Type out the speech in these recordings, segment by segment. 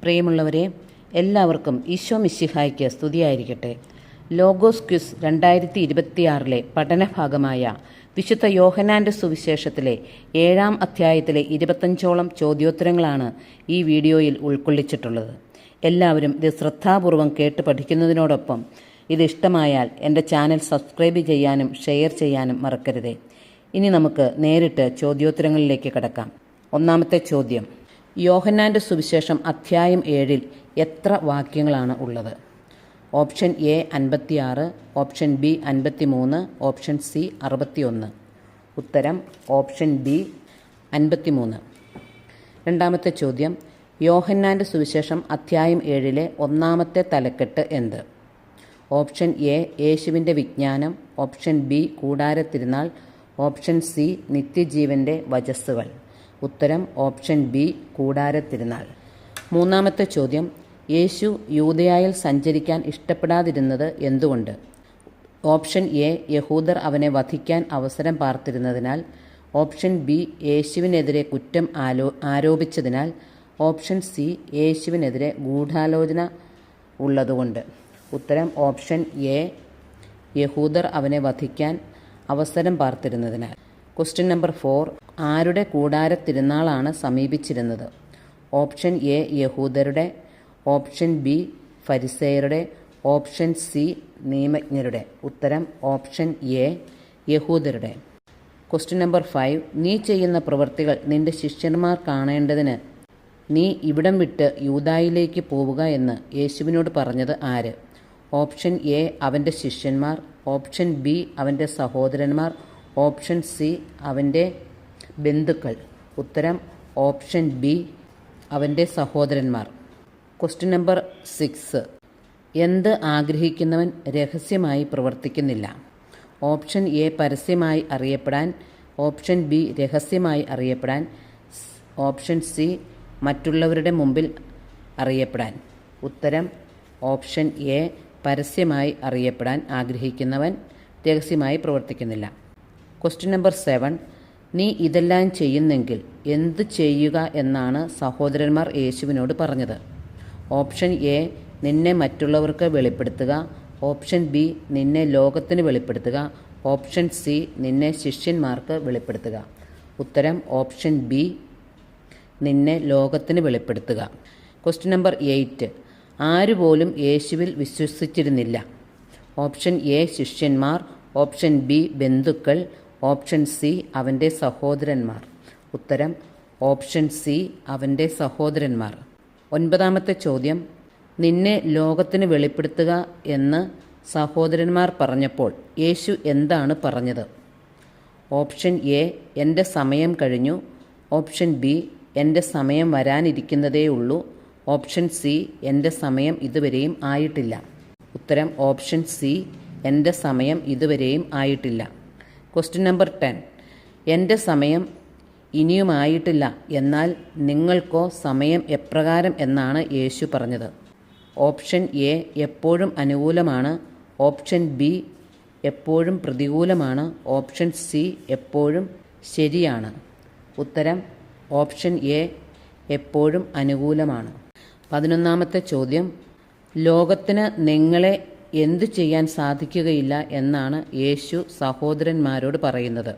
പ്രിയമുള്ളവരെ, എല്ലാവർക്കും ഈശോ മിശിഹായ്ക്ക് സ്തുതിയായിരിക്കട്ടെ. ലോഗോസ് ക്വിസ് 2026 പഠനഭാഗമായ വിശുദ്ധ യോഹന്നാൻ്റെ സുവിശേഷത്തിലെ 7-ാം അധ്യായത്തിലെ 25ഓളം ചോദ്യോത്തരങ്ങളാണ് ഈ വീഡിയോയിൽ ഉൾക്കൊള്ളിച്ചിട്ടുള്ളത്. എല്ലാവരും ഇത് ശ്രദ്ധാപൂർവം കേട്ട് പഠിക്കുന്നതിനോടൊപ്പം ഇത് ഇഷ്ടമായാൽ എൻ്റെ ചാനൽ സബ്സ്ക്രൈബ് ചെയ്യാനും ഷെയർ ചെയ്യാനും മറക്കരുതേ. ഇനി നമുക്ക് നേരിട്ട് ചോദ്യോത്തരങ്ങളിലേക്ക് കടക്കാം. ഒന്നാമത്തെ ചോദ്യം: യോഹന്നാൻ്റെ സുവിശേഷം അധ്യായം 7-ൽ എത്ര വാക്യങ്ങളാണ് ഉള്ളത്? Option A 56, option B 53, option C 61. ഉത്തരം ഓപ്ഷൻ ബി 53. രണ്ടാമത്തെ ചോദ്യം: യോഹന്നാൻ്റെ സുവിശേഷം അധ്യായം 7-ലെ ഒന്നാമത്തെ തലക്കെട്ട് എന്ത്? ഓപ്ഷൻ എ യേശുവിൻ്റെ വിജ്ഞാനം, ഓപ്ഷൻ ബി കൂടാരത്തിരുന്നാൾ, ഓപ്ഷൻ സി നിത്യജീവൻ്റെ വചസ്സുകൾ. ഉത്തരം ഓപ്ഷൻ ബി കൂടാരത്തിരുന്നാൾ. മൂന്നാമത്തെ ചോദ്യം: യേശു യൂദയായിൽ സഞ്ചരിക്കാൻ ഇഷ്ടപ്പെടാതിരുന്നത് എന്തുകൊണ്ട്? ഓപ്ഷൻ എ യഹൂദർ അവനെ വധിക്കാൻ അവസരം പാർത്തിരുന്നതിനാൽ, ഓപ്ഷൻ ബി യേശുവിനെതിരെ കുറ്റം ആരോപിച്ചതിനാൽ, ഓപ്ഷൻ സി യേശുവിനെതിരെ ഗൂഢാലോചന ഉള്ളതുകൊണ്ട്. ഉത്തരം ഓപ്ഷൻ എ യഹൂദർ അവനെ വധിക്കാൻ അവസരം പാർത്തിരുന്നതിനാൽ. ക്വസ്റ്റ്യൻ നമ്പർ 4: ആരുടെ കൂടാരത്തിരുന്നാളാണ് സമീപിച്ചിരുന്നത്? ഓപ്ഷൻ എ യഹൂദരുടെ, ഓപ്ഷൻ ബി ഫരിസേയരുടെ, ഓപ്ഷൻ സി നിയമജ്ഞരുടെ. ഉത്തരം ഓപ്ഷൻ എ യഹൂദരുടെ. ക്വസ്റ്റ്യൻ നമ്പർ 5: നീ ചെയ്യുന്ന പ്രവൃത്തികൾ നിന്റെ ശിഷ്യന്മാർ കാണേണ്ടതിന് നീ ഇവിടം വിട്ട് യൂദായിലേക്ക് പോവുക എന്ന് യേശുവിനോട് പറഞ്ഞത് ആര്? ഓപ്ഷൻ എ അവൻ്റെ ശിഷ്യന്മാർ, ഓപ്ഷൻ ബി അവൻ്റെ സഹോദരന്മാർ, ഓപ്ഷൻ സി അവൻ്റെ ബന്ധുക്കൾ. ഉത്തരം ഓപ്ഷൻ ബി അവൻ്റെ സഹോദരന്മാർ. ക്വസ്റ്റ്യൻ നമ്പർ 6: എന്ത് ആഗ്രഹിക്കുന്നവൻ രഹസ്യമായി പ്രവർത്തിക്കുന്നില്ല? ഓപ്ഷൻ എ പരസ്യമായി അറിയപ്പെടാൻ, ഓപ്ഷൻ ബി രഹസ്യമായി അറിയപ്പെടാൻ, ഓപ്ഷൻ സി മറ്റുള്ളവരുടെ മുമ്പിൽ അറിയപ്പെടാൻ. ഉത്തരം ഓപ്ഷൻ എ പരസ്യമായി അറിയപ്പെടാൻ ആഗ്രഹിക്കുന്നവൻ രഹസ്യമായി പ്രവർത്തിക്കുന്നില്ല. ക്വസ്റ്റ്യൻ നമ്പർ 7: നീ ഇതെല്ലാം ചെയ്യുന്നെങ്കിൽ എന്ത് ചെയ്യുക എന്നാണ് സഹോദരന്മാർ യേശുവിനോട് പറഞ്ഞത്? ഓപ്ഷൻ എ നിന്നെ മറ്റുള്ളവർക്ക് വെളിപ്പെടുത്തുക, ഓപ്ഷൻ ബി നിന്നെ ലോകത്തിന് വെളിപ്പെടുത്തുക, ഓപ്ഷൻ സി നിന്നെ ശിഷ്യന്മാർക്ക് വെളിപ്പെടുത്തുക. ഉത്തരം ഓപ്ഷൻ ബി നിന്നെ ലോകത്തിന് വെളിപ്പെടുത്തുക. ക്വസ്റ്റ്യൻ നമ്പർ 8: ആരുപോലും യേശുവിൽ വിശ്വസിച്ചിരുന്നില്ല? ഓപ്ഷൻ എ ശിഷ്യന്മാർ, ഓപ്ഷൻ ബി ബന്ധുക്കൾ, ഓപ്ഷൻ സി അവൻ്റെ സഹോദരന്മാർ. ഉത്തരം ഓപ്ഷൻ സി അവൻ്റെ സഹോദരന്മാർ. 9-ാമത്തെ ചോദ്യം: നിന്നെ ലോകത്തിന് വെളിപ്പെടുത്തുക എന്ന് സഹോദരന്മാർ പറഞ്ഞപ്പോൾ യേശു എന്താണ് പറഞ്ഞത്? ഓപ്ഷൻ എ എൻ്റെ സമയം കഴിഞ്ഞു, ഓപ്ഷൻ ബി എൻ്റെ സമയം വരാനിരിക്കുന്നതേ ഉള്ളൂ, ഓപ്ഷൻ സി എൻ്റെ സമയം ഇതുവരെയും ആയിട്ടില്ല. ഉത്തരം ഓപ്ഷൻ സി എൻ്റെ സമയം ഇതുവരെയും ആയിട്ടില്ല. ക്വസ്റ്റ്യൻ നമ്പർ 10: എൻ്റെ സമയം ഇനിയുമായിട്ടില്ല, എന്നാൽ നിങ്ങൾക്കോ സമയം എപ്രകാരം എന്നാണ് യേശു പറഞ്ഞത്? ഓപ്ഷൻ എ എപ്പോഴും അനുകൂലമാണ്, ഓപ്ഷൻ ബി എപ്പോഴും പ്രതികൂലമാണ്, ഓപ്ഷൻ സി എപ്പോഴും ശരിയാണ്. ഉത്തരം ഓപ്ഷൻ എ എപ്പോഴും അനുകൂലമാണ്. 11-ാമത്തെ ചോദ്യം: ലോകത്തിന് നിങ്ങളെ എന്തു ചെയ്യാൻ സാധിക്കുകയില്ല എന്നാണ് യേശു സഹോദരന്മാരോട് പറയുന്നത്?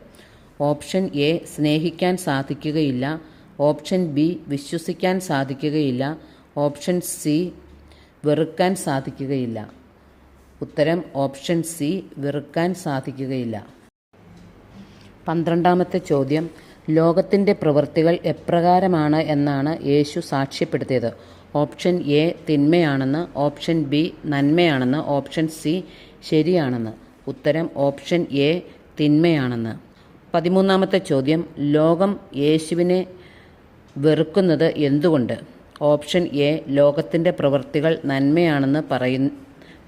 ഓപ്ഷൻ എ സ്നേഹിക്കാൻ സാധിക്കുകയില്ല, ഓപ്ഷൻ ബി വിശ്വസിക്കാൻ സാധിക്കുകയില്ല, ഓപ്ഷൻ സി വെറുക്കാൻ സാധിക്കുകയില്ല. ഉത്തരം ഓപ്ഷൻ സി വെറുക്കാൻ സാധിക്കുകയില്ല. 12-ാമത്തെ ചോദ്യം: ലോകത്തിൻ്റെ പ്രവൃത്തികൾ എപ്രകാരമാണ് എന്നാണ് യേശു സാക്ഷ്യപ്പെടുത്തിയത്? ഓപ്ഷൻ എ തിന്മയാണെന്ന്, ഓപ്ഷൻ ബി നന്മയാണെന്ന്, ഓപ്ഷൻ സി ശരിയാണെന്ന്. ഉത്തരം ഓപ്ഷൻ എ തിന്മയാണെന്ന്. 13-ാമത്തെ ചോദ്യം: ലോകം യേശുവിനെ വെറുക്കുന്നത് എന്തുകൊണ്ട്? ഓപ്ഷൻ എ ലോകത്തിൻ്റെ പ്രവൃത്തികൾ നന്മയാണെന്ന്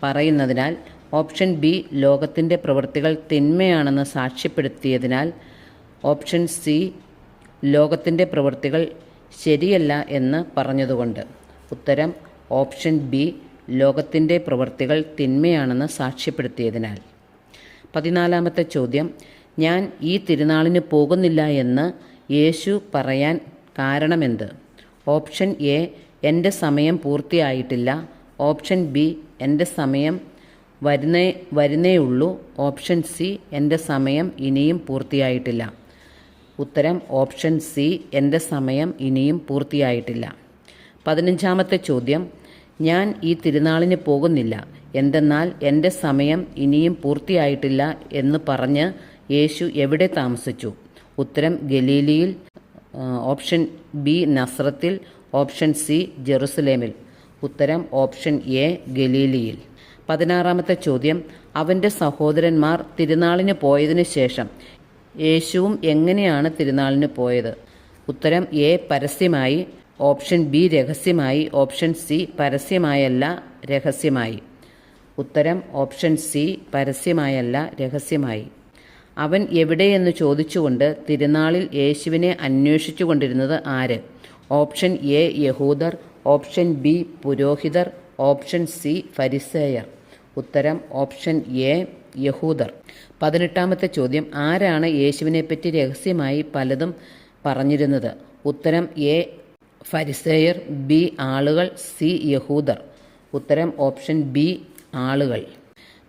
പറയുന്നതിനാൽ, ഓപ്ഷൻ ബി ലോകത്തിൻ്റെ പ്രവൃത്തികൾ തിന്മയാണെന്ന് സാക്ഷ്യപ്പെടുത്തിയതിനാൽ, ഓപ്ഷൻ സി ലോകത്തിൻ്റെ പ്രവൃത്തികൾ ശരിയല്ല എന്ന് പറഞ്ഞതുകൊണ്ട്. ഉത്തരം ഓപ്ഷൻ ബി ലോകത്തിൻ്റെ പ്രവൃത്തികൾ തിന്മയാണെന്ന് സാക്ഷ്യപ്പെടുത്തിയതിനാൽ. 14-ാമത്തെ ചോദ്യം: ഞാൻ ഈ തിരുനാളിന് പോകുന്നില്ല എന്ന് യേശു പറയാൻ കാരണമെന്ത്? ഓപ്ഷൻ എ എൻ്റെ സമയം പൂർത്തിയായിട്ടില്ല. ഓപ്ഷൻ ബി എൻ്റെ സമയം വരുന്നേയുള്ളൂ. ഓപ്ഷൻ സി എൻ്റെ സമയം ഇനിയും പൂർത്തിയായിട്ടില്ല. ഉത്തരം ഓപ്ഷൻ സി എൻ്റെ സമയം ഇനിയും പൂർത്തിയായിട്ടില്ല. 15-ാമത്തെ ചോദ്യം, ഞാൻ ഈ തിരുനാളിന് പോകുന്നില്ല, എന്തെന്നാൽ എൻ്റെ സമയം ഇനിയും പൂർത്തിയായിട്ടില്ല എന്ന് പറഞ്ഞ് യേശു എവിടെ താമസിച്ചു? ഉത്തരം ഗലീലിയിൽ. ഓപ്ഷൻ ബി നസ്രത്തിൽ. ഓപ്ഷൻ സി ജെറുസലേമിൽ. ഉത്തരം ഓപ്ഷൻ എ ഗലീലിയിൽ. 16-ാമത്തെ ചോദ്യം, അവൻ്റെ സഹോദരന്മാർ തിരുനാളിന് പോയതിനു ശേഷം യേശുവും എങ്ങനെയാണ് തിരുനാളിന് പോയത്? ഉത്തരം എ പരസ്യമായി. ഓപ്ഷൻ ബി രഹസ്യമായി. ഓപ്ഷൻ സി പരസ്യമായല്ല രഹസ്യമായി. ഉത്തരം ഓപ്ഷൻ സി പരസ്യമായല്ല രഹസ്യമായി. അവൻ എവിടെയെന്ന് ചോദിച്ചുകൊണ്ട് തിരുനാളിൽ യേശുവിനെ അന്വേഷിച്ചു കൊണ്ടിരുന്നത് ആര്? ഓപ്ഷൻ എ യഹൂദർ. ഓപ്ഷൻ ബി പുരോഹിതർ. ഓപ്ഷൻ സി ഫരിസേയർ. ഉത്തരം ഓപ്ഷൻ എ യഹൂദർ. 18-ാമത്തെ ചോദ്യം, ആരാണ് യേശുവിനെപ്പറ്റി രഹസ്യമായി പലതും പറഞ്ഞിരുന്നത്? ഉത്തരം എ ഫരിസേയർ. ബി ആളുകൾ. സി യഹൂദർ. ഉത്തരം ഓപ്ഷൻ ബി ആളുകൾ.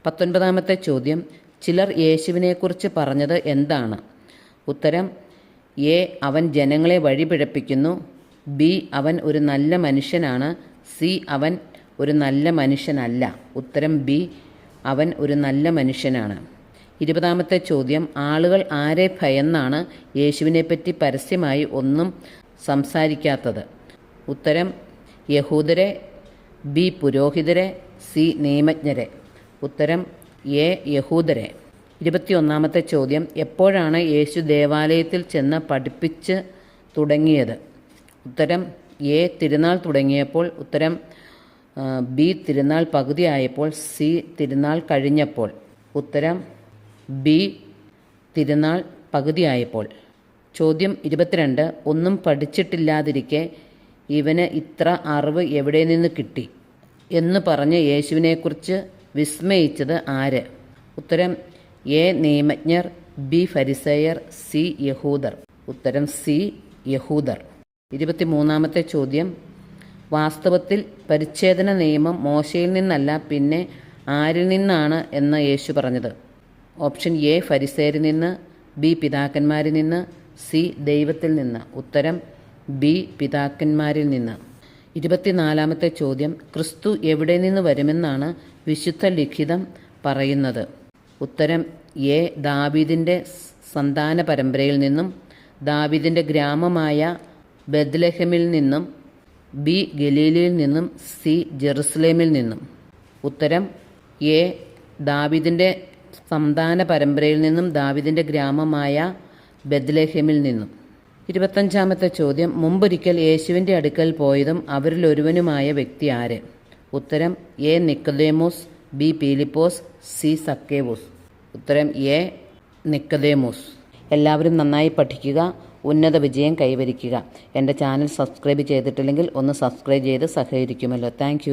19-ാമത്തെ ചോദ്യം, ചിലർ യേശുവിനെക്കുറിച്ച് പറഞ്ഞത് എന്താണ്? ഉത്തരം എ അവൻ ജനങ്ങളെ വഴിപിഴപ്പിക്കുന്നു. ബി അവൻ ഒരു നല്ല മനുഷ്യനാണ്. സി അവൻ ഒരു നല്ല മനുഷ്യനല്ല. ഉത്തരം ബി അവൻ ഒരു നല്ല മനുഷ്യനാണ്. 20-ാമത്തെ ചോദ്യം, ആളുകൾ ആരെ ഭയന്നാണ് യേശുവിനെപ്പറ്റി പരസ്യമായി ഒന്നും സംസാരിക്കാത്തത്? ഉത്തരം യഹൂദരെ. ബി പുരോഹിതരെ. സി നിയമജ്ഞരെ. ഉത്തരം എ യഹൂദരെ. 21-ാമത്തെ ചോദ്യം, എപ്പോഴാണ് യേശു ദേവാലയത്തിൽ ചെന്ന് പഠിപ്പിച്ച് തുടങ്ങിയത്? ഉത്തരം എ തിരുനാൾ തുടങ്ങിയപ്പോൾ. ഉത്തരം ബി തിരുനാൾ പകുതിയായപ്പോൾ. സി തിരുനാൾ കഴിഞ്ഞപ്പോൾ. ഉത്തരം ബി തിരുനാൾ പകുതിയായപ്പോൾ. ചോദ്യം 22, ഒന്നും പഠിച്ചിട്ടില്ലാതിരിക്കെ ഇവന് ഇത്ര അറിവ് എവിടെ നിന്ന് കിട്ടി എന്ന് പറഞ്ഞ് യേശുവിനെക്കുറിച്ച് വിസ്മയിച്ചത് ആര്? ഉത്തരം എ നിയമജ്ഞർ. ബി ഫരിസേയർ. സി യഹൂദർ. ഉത്തരം സി യഹൂദർ. 23-ാമത്തെ ചോദ്യം, വാസ്തവത്തിൽ പരിച്ഛേദന നിയമം മോശയിൽ നിന്നല്ല പിന്നെ ആരിൽ നിന്നാണ് എന്ന് യേശു പറഞ്ഞത്? ഓപ്ഷൻ എ ഫരിസേയരിൽ നിന്ന്. ബി പിതാക്കന്മാരിൽ നിന്ന്. സി ദൈവത്തിൽ നിന്ന്. ഉത്തരം ബി പിതാക്കന്മാരിൽ നിന്ന്. 24-ാമത്തെ ചോദ്യം, ക്രിസ്തു എവിടെ നിന്ന് വരുമെന്നാണ് വിശുദ്ധ ലിഖിതം പറയുന്നത്? ഉത്തരം എ ദാവീദിൻ്റെ സന്താന പരമ്പരയിൽ നിന്നും. ദാവീദിൻ്റെ ഗ്രാമമായ ബെത്ലഹേമിൽ നിന്നും. ബി ഗലീലയിൽ നിന്നും. സി ജെറുസലേമിൽ നിന്നും. ഉത്തരം എ ദാവീദിൻ്റെ സന്താന പരമ്പരയിൽ നിന്നും. ദാവീദിൻ്റെ ഗ്രാമമായ ബെത്ലഹേമിൽ നിന്നും. 25-ാമത്തെ ചോദ്യം, മുമ്പൊരിക്കൽ യേശുവിൻ്റെ അടുക്കൽ പോയതും അവരിലൊരുവനുമായ വ്യക്തി ആര്? ഉത്തരം എ നിക്കോദേമോസ്. ബി പീലിപ്പോസ്. സി സക്കേവൂസ്. ഉത്തരം എ നിക്കോദേമോസ്. എല്ലാവരും നന്നായി പഠിക്കുക, ഉന്നത വിജയം കൈവരിക്കുക. എൻ്റെ ചാനൽ സബ്സ്ക്രൈബ് ചെയ്തിട്ടില്ലെങ്കിൽ ഒന്ന് സബ്സ്ക്രൈബ് ചെയ്ത് സഹകരിക്കുമല്ലോ. താങ്ക്